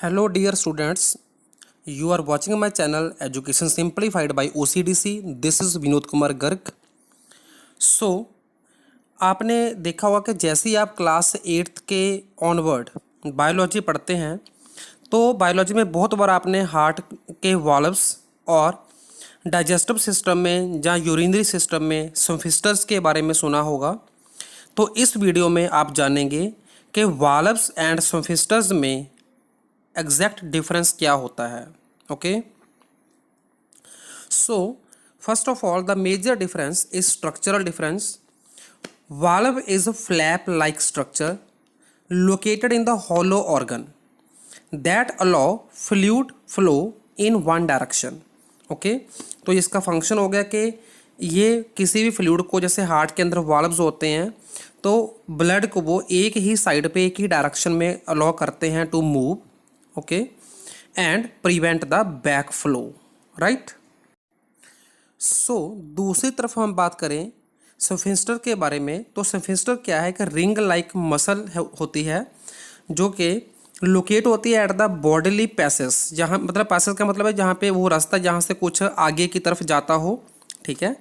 Hello dear students, you are watching my channel Education Simplified by OCDC. This is Vinod Kumar Garg. So आपने देखा होगा कि जैसे ही आप क्लास 8th के ऑनवर्ड बायोलॉजी पढ़ते हैं तो बायोलॉजी में बहुत बार आपने हार्ट के वाल्व्स और डाइजेस्टिव सिस्टम में या यूरिनरी सिस्टम में सिम्फिस्टर्स के बारे में सुना होगा. तो इस वीडियो में आप जानेंगे कि वाल्व्स एंड सिम्फिस्टर्स में एग्जैक्ट डिफरेंस क्या होता है. Okay, so first of all the major difference is structural difference. Valve is a flap like structure located in the hollow organ that allow fluid flow in one direction. Okay, तो इसका function हो गया कि ये किसी भी fluid को, जैसे हार्ट के अंदर वाल्व्स होते हैं तो ब्लड को वो एक ही साइड पे एक ही डायरेक्शन में अलाउ करते हैं to move. Okay, and prevent the back flow. Right. So दूसरी तरफ हम बात करें सिम्फिस्टर के बारे में, तो सिम्फिस्टर क्या है कि रिंग लाइक मसल होती है जो कि लोकेट होती है एट द बॉडीली पैसेस. जहाँ मतलब पैसेस का मतलब है जहाँ पे वो रास्ता जहाँ से कुछ आगे की तरफ जाता हो, ठीक है,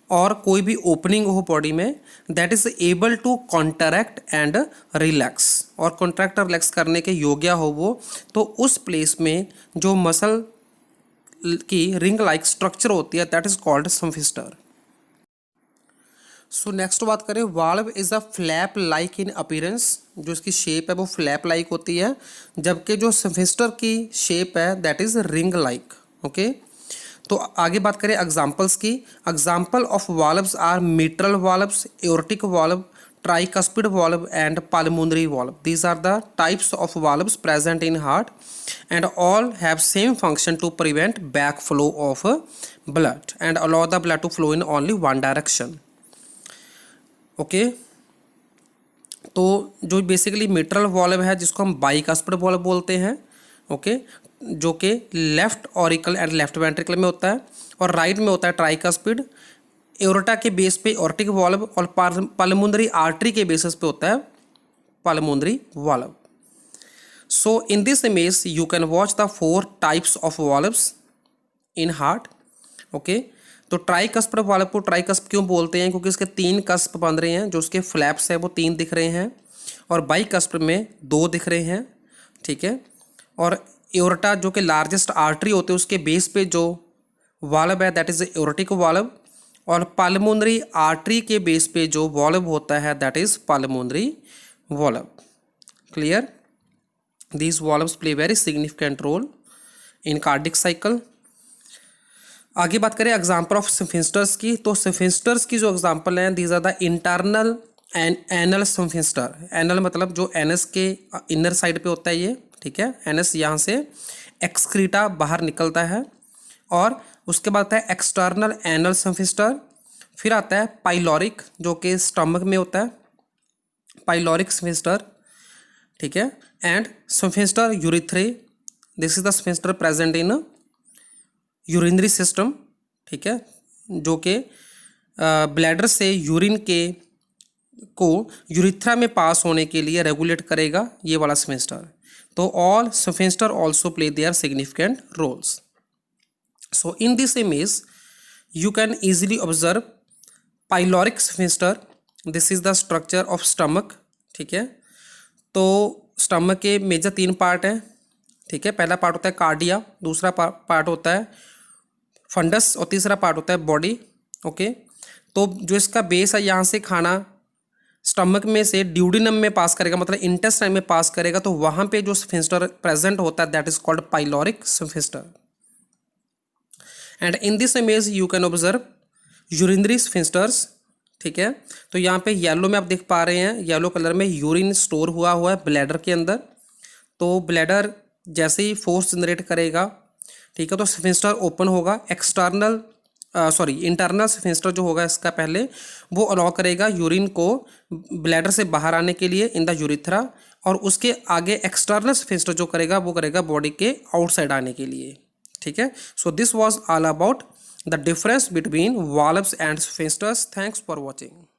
और कोई भी ओपनिंग हो बॉडी में, that is able to contract and relax, और कॉन्ट्रैक्ट और रिलैक्स करने के योग्य हो वो, तो उस प्लेस में जो मसल की रिंग लाइक स्ट्रक्चर होती है that is called sphincter. So next बात करें, valve is a flap like in appearance. जो इसकी शेप है वो फ्लैप लाइक होती है, जबकि जो सिम्फिस्टर की शेप है that is ring like. Okay, तो आगे बात करें एग्जाम्पल्स की. Example of valves are mitral valves, aortic valve, tricuspid valve and pulmonary valve. These are the types of valves present in heart and all have same function to prevent back flow of blood and allow the blood to flow in only one direction. Okay, तो जो basically mitral valve है जिसको हम bicuspid valve बोलते हैं, okay, जो कि left auricle and left ventricle में होता है, और राइट में होता है ट्राइकस्पिड. एओर्टा के बेस पे ऑर्टिक वाल्व और पल्मोनरी आर्टरी के बेसिस पे होता है pulmonary valve. So in this image you can watch the 4 types of valves in heart. Okay, तो ट्राइकस्पिड वाल्व को ट्राइकस्प क्यों बोलते हैं? क्योंकि इसके 3 कस्प बन रहे हैं, जो उसके फ्लैप्स है वो 3 दिख रहे हैं, और बाइकस्प में 2 दिख रहे हैं, ठीक है. और एओर्टा जो कि लार्जेस्ट आर्टरी होते हैं उसके बेस पे जो वाल्व है दैट इज एओर्टिक वाल्व, और पल्मोनरी आर्टरी के बेस पे जो वाल्व होता है that is pulmonary valve. Clear? These valves play very significant role in cardiac cycle. आगे बात करें एग्जाम्पल ऑफ सिम्फिस्टर्स की, तो सिम्फिस्टर्स की जो एग्जाम्पल हैं these are the internal and anal sphincter. Anal मतलब जो एनस के इनर साइड पे होता है ये, ठीक है, एनस यहाँ से एक्सक्रीटा बाहर निकलता है, और उसके बाद आता है एक्सटर्नल एनल सिम्फिस्टर. फिर आता है पाइलोरिक जो कि स्टमक में होता है, पाइलोरिक सिम्फिस्टर, ठीक है, and sphincter urethrae. This is the sphincter present in urinary system, ठीक है, जो कि ब्लैडर से यूरिन के को यूरिथ्रा में पास होने के लिए रेगुलेट करेगा ये वाला सिम्फिस्टर. तो all sphincter also play their significant roles. So in this image you can easily observe pyloric sphincter. This is the structure of stomach, ठीक है. तो स्टमक के मेजर 3 पार्ट हैं, ठीक है. पहला पार्ट होता है कार्डिया, दूसरा पार्ट होता है फंडस, और तीसरा पार्ट होता है बॉडी. ओके, तो जो इसका बेस है यहाँ से खाना स्टमक में से ड्यूडिनम में पास करेगा, मतलब इंटेस्टाइन में पास करेगा, तो वहाँ पे जो सिम्फिस्टर प्रेजेंट होता है that is called pyloric sphincter. And in this image you can observe urinary sphincters, ठीक है. तो यहाँ पे येलो में आप देख पा रहे हैं, येलो कलर में यूरिन स्टोर हुआ है ब्लैडर के अंदर. तो ब्लैडर जैसे ही फोर्स जनरेट करेगा, ठीक है, तो सिम्फिस्टर ओपन होगा. इंटरनल सिम्फिस्टर जो होगा इसका पहले वो अलाउ करेगा यूरिन को ब्लैडर से बाहर आने के लिए इन द यूरिथ्रा, और उसके आगे एक्सटर्नल सिम्फिस्टर जो करेगा वो करेगा बॉडी के आउटसाइड आने के लिए, ठीक है. So this was all about the difference between valves and sphincters. Thanks for watching.